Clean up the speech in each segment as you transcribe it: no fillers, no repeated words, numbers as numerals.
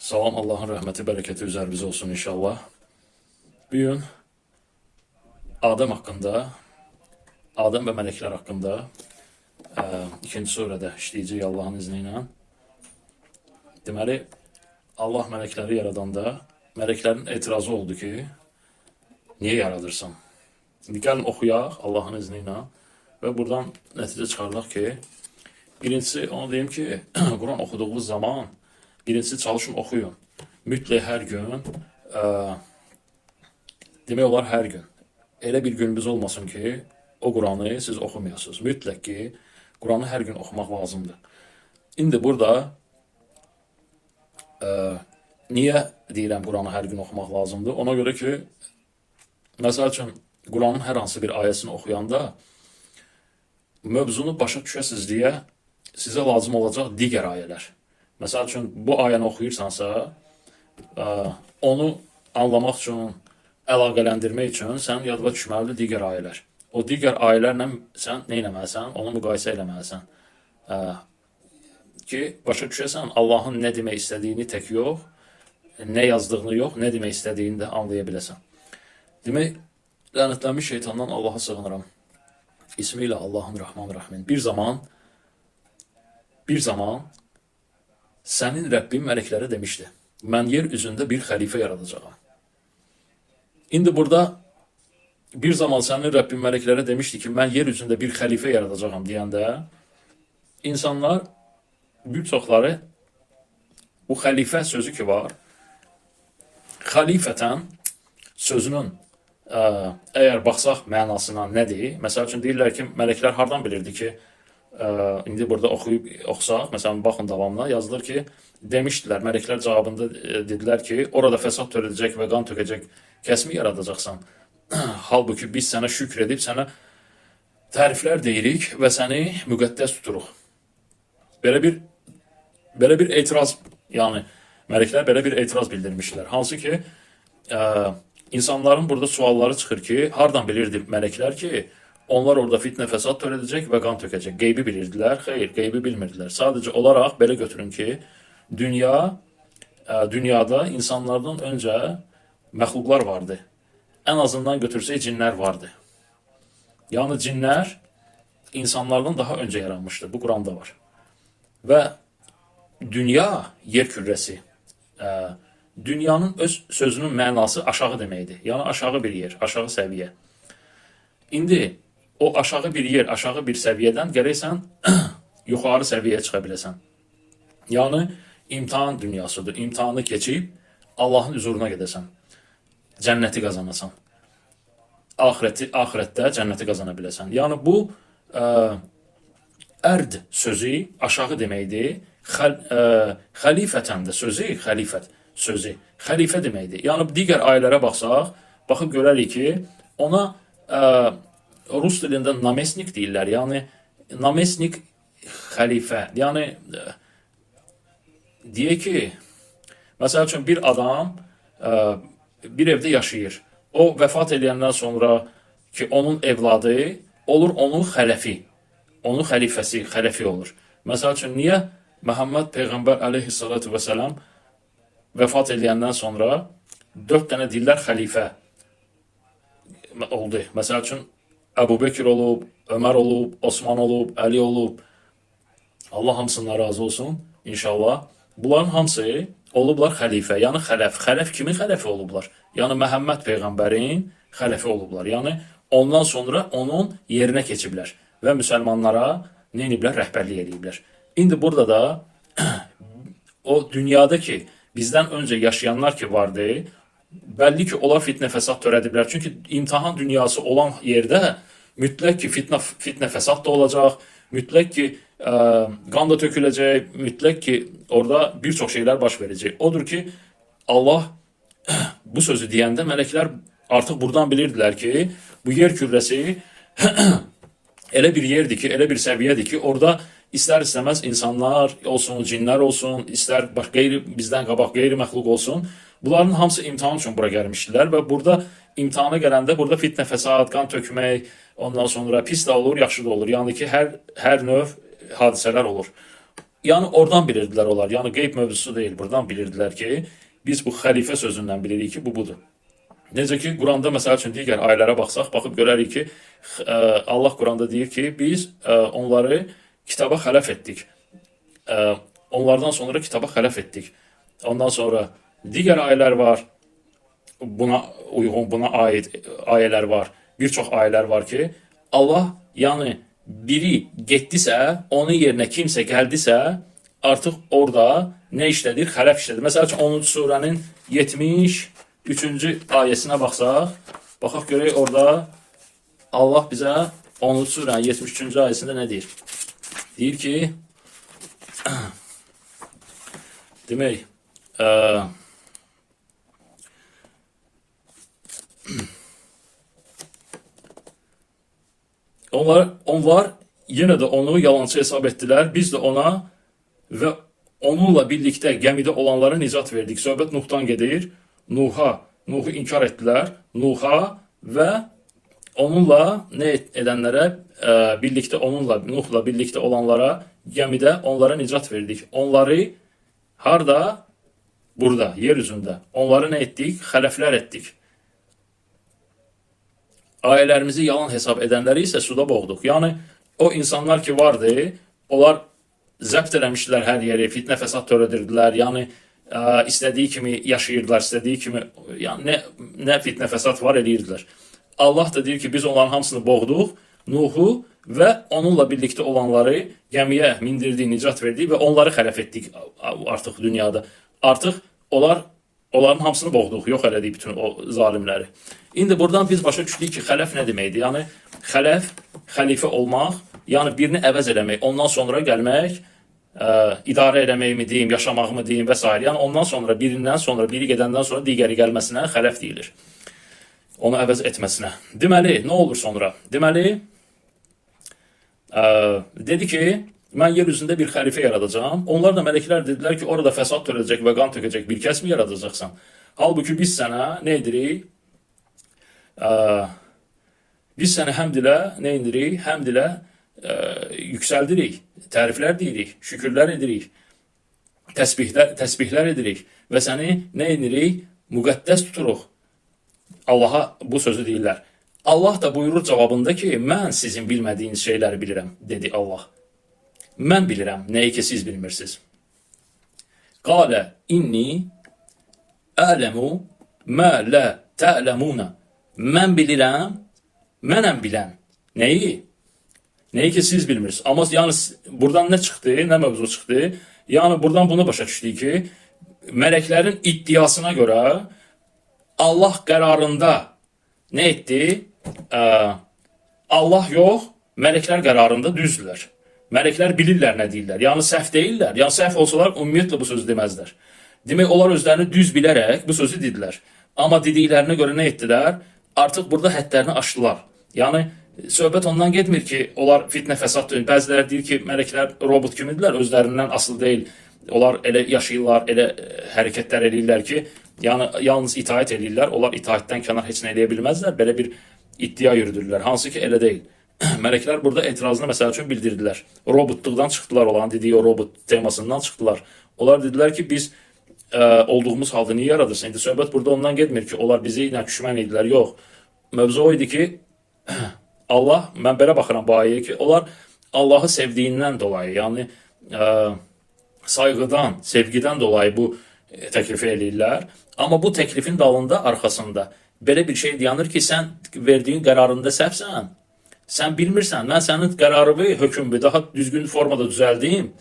Salam, Allahın rəhməti, bərəkəti üzərimizə olsun inşallah. Bu gün Adəm haqqında, Adəm və mələklər haqqında ikinci surədə işləyəcək Allahın izni ilə. Deməli, Allah mələkləri yaradanda mələklərin etirazı oldu ki, niyə yaradırsan? İndi gəlin oxuyaq Allahın izni ilə və buradan nəticə çıxardaq ki, birincisi onu deyim ki, Quran oxuduğunuz zaman birincisi çalışın oxuyun. Mütləq hər gün, demək olar hər gün. Elə bir gününüz olmasın ki, o Quranı siz oxumayasınız. Mütləq ki, Quranı hər gün oxumaq lazımdır. İndi burada niyə deyirəm Quranı hər gün oxumaq lazımdır? Ona görə ki, məsəl üçün, Quranın hər hansı bir ayəsini oxuyanda mövzunu başa düşəsiniz deyə sizə lazım olacaq digər ayələr. Məsəl üçün, bu ayəni oxuyursansa, onu anlamaq üçün, əlaqələndirmək üçün sən yadva düşməlidir digər ayələr. O digər ayələrlə sən nə etməlisən? Onu müqayisə etməlisən. Ki, başa düşəsən, Allahın nə demək istədiyini tək yox, nə yazdığını yox, nə demək istədiyini də anlaya biləsən. Demək, lənətlənmiş şeytandan Allaha sığınıram. İsmi ilə Allahın Rəhman-Rəhmin. Bir zaman sənin Rəbbin mələklərə demişdi, mən yer üzündə bir xəlifə yaradacağam. İndi burada bir zaman sənin Rəbbin mələklərə demişdi ki, mən yer üzündə bir xəlifə yaradacağam deyəndə, insanlar, bir çoxları bu xəlifə sözü ki var, xəlifətən sözünün əgər baxsaq mənasına nədir? Məsəl üçün deyirlər ki, mələklər hardan bilirdi ki, indi burada oxusaq, məsələn, baxın davamına yazılır ki, demişdilər, mələklər cavabında dedilər ki, orada fəsad törədəcək və qan tökəcək kəsmi yaradacaqsan. Halbuki biz sənə şükr edib, sənə təriflər deyirik və səni müqəddəs tuturuq. Belə bir etiraz, yəni mələklər belə bir etiraz bildirmişlər. Hansı ki, insanların burada sualları çıxır ki, hardan bilirdi mələklər ki, onlar orada fitnə fəsad törədəcək və qan tökəcək. Qeybi bilirdilər, xeyr, qeybi bilmirdilər. Sadəcə olaraq belə götürün ki, dünyada insanlardan öncə məxluqlar vardı. Ən azından götürsək cinlər vardı. Yəni cinlər insanlardan daha öncə yaranmışdı. Bu Quranda var. Və dünya, yer kürrəsi, dünyanın öz sözünün mənası aşağı deməkdir. Yəni aşağı bir yer, aşağı səviyyə. İndi o aşağı bir yer, aşağı bir səviyyədən gərəksən yuxarı səviyyəyə çıxa biləsən. Yəni imtahan dünyasıdır. İmtahanı keçib Allahın huzuruna gedəsən. Cənnəti qazanasan. Axirətdə cənnəti qazana biləsən. Yəni bu ərd sözü aşağı deməkdir. Xəlifətən də sözü, xəlifət sözü, xəlifə deməkdir. Yəni digər ayələrə baxsaq, baxıb görərik ki, ona Rus dilində namesnik deyirlər. Yəni namesnik xəlifə. Yəni deyək ki, məsəl üçün bir adam bir evdə yaşayır. O vəfat edəndən sonra ki, onun evladı olur onun xələfi. Onun xəlifəsi, xələfi olur. Məsəl üçün niyə Məhəmməd Peyğəmbər əleyhissalatu vesselam vəfat edəndən sonra 4 dənə deyirlər xəlifə oldu. Məsəl üçün Əbu Bekir olub, Ömər olub, Osman olub, Əli olub. Allah hamısından razı olsun inşallah. Bunların hamısı olublar xəlifə, yəni xələf. Xələf kimin xələfi olublar? Yəni Məhəmməd Peyğəmbərin xələfi olublar. Yəni ondan sonra onun yerinə keçiblər və müsəlmanlara nə ediblər? Rəhbərlik ediblər. İndi burada da o dünyada ki, bizdən öncə yaşayanlar ki vardı, bəlli ki, onlar fitnə fəsad törədiblər. Çünki imtahan dünyası olan yerdə mütləq ki, fitnə fəsad da olacaq, mütləq ki, qan da töküləcək, mütləq ki, orada bir çox şeylər baş verəcək. Odur ki, Allah bu sözü deyəndə mələklər artıq buradan bilirdilər ki, bu yer kürrəsi elə bir yerdir ki, elə bir səviyyədir ki, orada istər-istəməz insanlar olsun, cinlər olsun, istər bizdən qabaq qeyri-məxluq olsun, bunların hamısı imtahan üçün bura gəlmişdilər və burada imtihana gələndə burada fitnə, fəsad, qan tökmək, ondan sonra pis də olur, yaxşı da olur. Yəni ki, hər növ hadisələr olur. Yəni oradan bilirdilər onlar. Yəni qeyb mövzusu deyil. Buradan bilirdilər ki, biz bu xəlifə sözündən bilirik ki, bu budur. Necə ki, Quranda məsəl üçün digər ayələrə baxsaq, baxıb görərik ki, Allah Quranda deyir ki, biz onları kitaba xələf etdik. Onlardan sonra kitaba xələf etdik. Ondan sonra digər ayələr var, buna uyğun, buna aid ayələr var. Bir çox ayələr var ki, Allah, yəni biri getdisə, onun yerinə kimsə gəldisə, artıq orada nə işlədir? Xələf işlədir. Məsəl üçün 10-cu surənin 73-cü ayəsinə baxsaq, baxaq görək orada Allah bizə 10-cu surənin 73-cü ayəsində nə deyir? Deyir ki, demək, onlar yenə də onu yalancı hesab etdilər. Biz də ona və onunla birlikdə gəmidə olanlara nicat verdik. Söhbət Nuhdan gedir. Nuhu inkar etdilər. Nuha və onunla nə edənlərə, Nuhla birlikdə olanlara gəmidə onlara nicat verdik. Onları harda? Burada, yer üzündə. Onları nə etdik? Xələflər etdik. Ayələrimizi yalan hesab edənləri isə suda boğduq. Yəni, o insanlar ki vardı, onlar zəbt eləmişdilər hər yeri, fitnə fəsad törədirdilər. Yəni, istədiyi kimi yaşayırdılar, istədiyi kimi, yəni, nə fitnə fəsad var eləyirdilər. Allah da deyir ki, biz onların hamısını boğduq, Nuhu və onunla birlikdə olanları gəmiyə mindirdik, nicat verdik və onları xələf etdik artıq dünyada. Artıq onların hamısını boğduq, yox elədik bütün o zalimləri. İndi buradan biz başa düşdük ki, xələf nə deməkdir? Yəni, xələf, xəlifə olmaq, yəni birini əvəz eləmək, ondan sonra gəlmək, idarə eləmək mi deyim, yaşamaq mı deyim və s. Yəni, ondan sonra birindən sonra, biri gedəndən sonra digəri gəlməsinə xələf deyilir. Onu əvəz etməsinə. Deməli, nə olur sonra? Deməli, dedi ki, mən yer üzündə bir xəlifə yaradacağam. Onlar da mələklər dedilər ki, orada fəsad törədəcək və qan tökəcək bir kəs mi yaradacaqsan? Halbuki biz sənə nə edirik? Biz səni həmd ilə nə edirik? Həmd ilə yüksəldirik, təriflər deyirik, şükürlər edirik, təsbihlər edirik və səni nə edirik? Müqəddəs tuturuq. Allaha bu sözü deyirlər. Allah da buyurur cavabında ki, mən sizin bilmədiyiniz şeyləri bilirəm, dedi Allah. Mən bilirəm, nəyi ki siz bilmirsiniz. Qalə inni ələmu mə lə tə'ləmunə. Mən bilirəm, mənəm bilən. Nəyi? Nəyi ki siz bilmirsiniz. Amma yəni buradan nə çıxdı, nə mövzu çıxdı? Yəni buradan bunu başa düşdük ki, mələklərin iddiasına görə Allah qərarında nə etdi? Allah yox, mələklər qərarında düzdürlər. Mələklər bilirlər nə deyirlər. Yəni səhv deyirlər. Yəni səhv olsalar ümumiyyətlə bu sözü deməzlər. Demək, onlar özlərini düz bilərək bu sözü dedilər. Amma dediklərinə görə nə etdilər? Artıq burada həddlərini aşdılar. Yəni söhbət ondan getmir ki, onlar fitnə fəsad deyil. Bəziləri deyir ki, mələklər robot kimidirlər, özlərindən asıl deyil. Onlar elə yaşayırlar, elə hərəkətlər edirlər ki, yəni yalnız itaət edirlər. Onlar itaətdən kənar heç nə eləyə bilməzlər. Belə bir iddia yürüdürlər. Hansı ki, elə deyil. Mələklər burada etirazını məsəl üçün bildirdilər. Robotluqdan çıxdılar, olan dediyi o robot temasından çıxdılar. Onlar dedilər ki, biz olduğumuz halda niyə yaradırsan? İndi söhbət burada ondan getmir ki, onlar bizi ilə düşmən idilər. Yox. Mövzu o idi ki, Allah, mən belə baxıram bu ayəyə ki, onlar Allahı sevdiyindən dolayı, yəni sayğıdan, sevgidən dolayı bu təklifi eləyirlər. Amma bu təklifin dalında, arxasında belə bir şey dayanır ki, sən verdiyin qərarında səhvsən. Sən bilmirsən, mən sənin qərarını, hökmünü daha düzgün formada düzəldim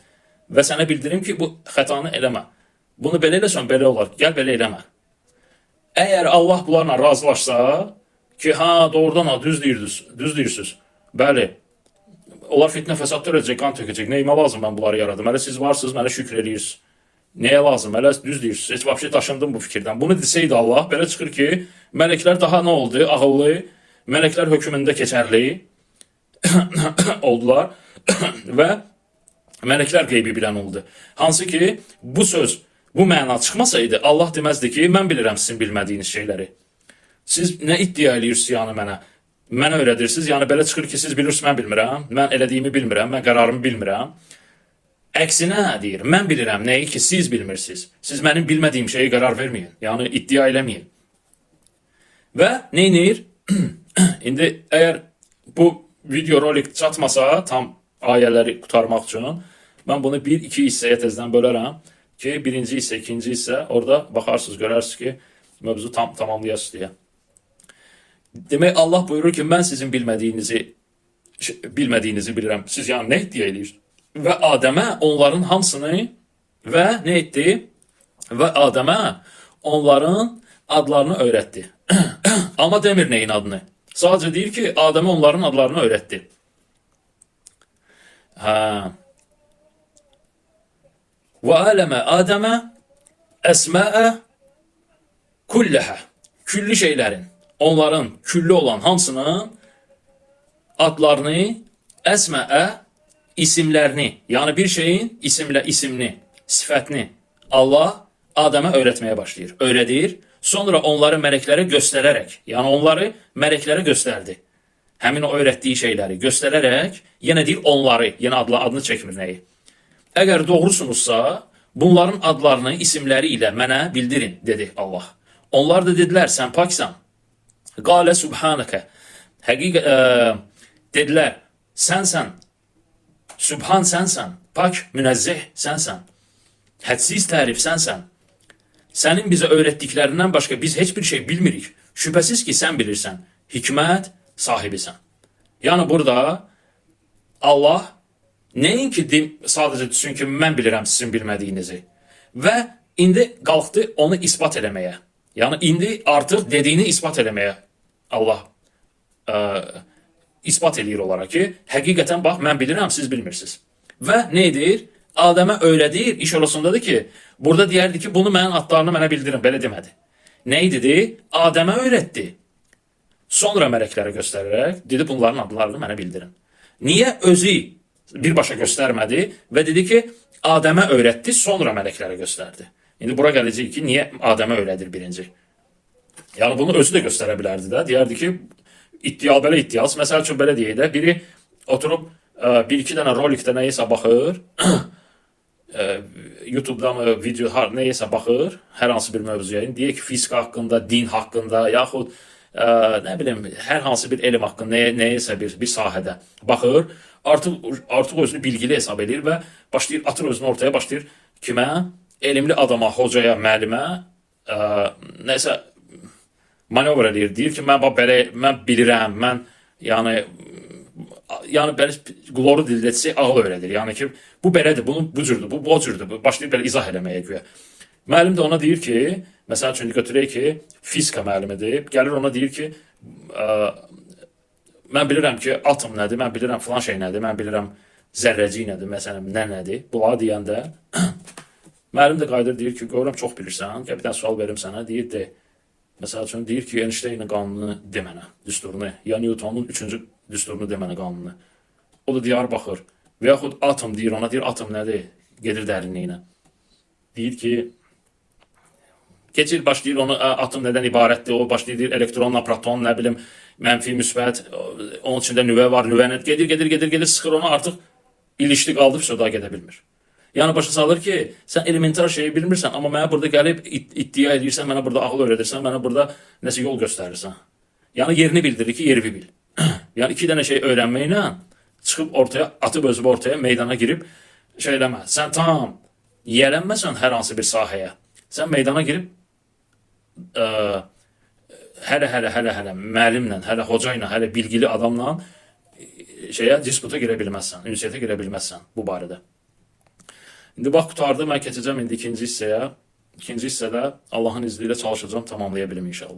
və sənə bildirim ki, bu xətanı eləmə. Bunu belə eləsən, belə olar. Gəl belə eləmə. Əgər Allah bunlarla razılaşsa ki, doğrudan düz deyirsiniz. Bəli, onlar fitnə fəsad törədəcək, qan tökəcək. Nəyimə lazım mən bunları yaradım? Hələ siz varsınız, mənə şükür eləyirsiniz. Nəyə lazım? Hələ düz deyirsiniz. Heç vəbşi daşındım bu fikirdən. Bunu desəydi Allah, belə çıxır ki, mələklər daha nə oldu? Ağıllı, mələklər hökmündə keçərli oldular və mələklər qeybi bilən oldu. Hansı ki, bu söz, bu məna çıxmasaydı, Allah deməzdi ki, mən bilirəm sizin bilmədiyiniz şeyləri. Siz nə iddia eləyirsiniz yəni mənə? Mənə öyrədirsiniz, yəni belə çıxır ki, siz bilirsiniz, mən bilmirəm, mən elədiyimi bilmirəm, mən qərarımı bilmirəm. Əksinə deyir, mən bilirəm nəyi ki siz bilmirsiniz. Siz mənim bilmədiyim şeyə qərar verməyin. Yəni iddia eləməyin. Və neynir? İndi əgər bu video rolik çatmasa tam ayələri qutarmaq üçün mən bunu 1-2 hissəyə tezdən bölərəm ki, birinci hissə, ikinci hissə orada baxarsınız, görərsiniz ki, mövzu tamamlayasınız deyə. Demək Allah buyurur ki, mən sizin bilmədiyinizi bilirəm. Siz yəni nə iddia edirsiniz? Və Adəmə onların hamısını və nə etdi? Və Adəmə onların adlarını öyrətdi. Amma demir neyin adını. Sadəcə deyir ki, Adəmə onların adlarını öyrətdi. Və aləmə Adəmə əsməə kulləhə. Külli şeylərin, onların külli olan hamısının adlarını, əsməə isimlərini, yəni bir şeyin isimini, sifətini Allah Adəmə öyrətməyə başlayır. Öyrədir, sonra onları mələklərə göstərərək, yəni onları mələklərə göstərdi. Həmin o öyrətdiyi şeyləri göstərərək, yenə deyir onları, yenə adını çəkmir nəyi. Əgər doğrusunuzsa, bunların adlarını, isimləri ilə mənə bildirin, dedi Allah. Onlar da dedilər, sən paksan. Qalə subhanəkə. Dedilər, sənsən, Sübhan sənsən, pak, münəzzeh sənsən, hədsiz tərif sənsən. Sənin bizə öyrətdiklərindən başqa biz heç bir şey bilmirik. Şübhəsiz ki, sən bilirsən, hikmət sahibisən. Yəni burada Allah nəinki sadəcə düşün ki, mən bilirəm sizin bilmədiyinizi. Və indi qalxdı onu ispat eləməyə. Yəni indi artıq dediyini ispat eləməyə Allah ispat eləyir olaraq ki, həqiqətən bax, mən bilirəm, siz bilmirsiniz. Və nə edir? Adəmə öyrədir, iş orasındadır ki, burada deyərdi ki, bunu mənim adlarını mənə bildirin, belə demədi. Nə idi? Adəmə öyrətdi. Sonra mələklərə göstərərək, dedi, bunların adlarını mənə bildirin. Niyə özü birbaşa göstərmədi və dedi ki, Adəmə öyrətdi, sonra mələklərə göstərdi. İndi bura gələcək ki, niyə Adəmə öyrədir birinci? Yəni bunu özü də göstərə bilərdi də, deyərdi ki, belə iddias. Məsəl üçün belə deyək də, biri oturub bir-iki dənə rolikdə nəyəsə baxır, YouTube'da mı, video nəyəsə baxır, hər hansı bir mövzuya, deyək ki, fizika haqqında, din haqqında, yaxud nə bilim, hər hansı bir elm haqqında, nəyəsə bir sahədə baxır, artıq özünü bilgili hesab edir və başlayır, atır özünü ortaya, başlayır kimə? Elmli adama, hocaya, müəllimə, nəyəsə manevr edir, deyir ki, mən bilirəm, mən, yəni belə qloru dildə etsə, ağıl öyrədir. Yəni ki, bu belədir, bu cürdür, bu o cürdür, başlayır belə izah eləməyə güya. Müəllim də ona deyir ki, məsəl üçün götürək ki, fizika müəllimidir, gəlir ona deyir ki, mən bilirəm ki, atom nədir, mən bilirəm filan şey nədir, mən bilirəm zərrəcik nədir, məsələn, nədir, bunları deyəndə, müəllim də qayıdır, deyir ki, görürəm, çox bilirsən, bir dənə sual verim sənə, deyir, de. Məsəl üçün deyir ki, Einstein'in qanunu de mənə, düsturunu, ya Newton'un 3-cü düsturunu de mənə qanunu. O da diyar baxır. Və yaxud atom deyir ona, deyir atom nədir? Gedir dərinliyinə. Deyir ki, keçir, başlayır onu, atom nədən ibarətdir, o başlayır, deyir, elektronla, proton, nə bilim, mənfi, müsbət, onun içində nüvə var, nüvə nədir? Gedir, sıxır onu, artıq ilişdi qaldı, daha gedə bilmir. Yəni başa salır ki, sən elementar şeyi bilmirsən, amma mənə burada gəlib iddia edirsən, mənə burada ağıl öyrədirsən, mənə burada nəsə yol göstərirsən. Yəni yerini bildirir ki, yerini bil. Yəni iki dənə şey öyrənməklə çıxıb ortaya, atıb özü ortaya, meydana girib şey eləmə. Sən tam yiyələnməsən hər hansı bir sahəyə. Sən meydana girib hələ müəllimlə, hələ hoca ilə, hələ bilgili adamla disputa girə bilməzsən, ünsiyyətə girə bilməzsən bu barədə. İndi bax, qutardı, mən keçəcəm indi ikinci hissəyə. İkinci hissədə Allahın izniyle çalışacağım, tamamlaya bilim inşallah.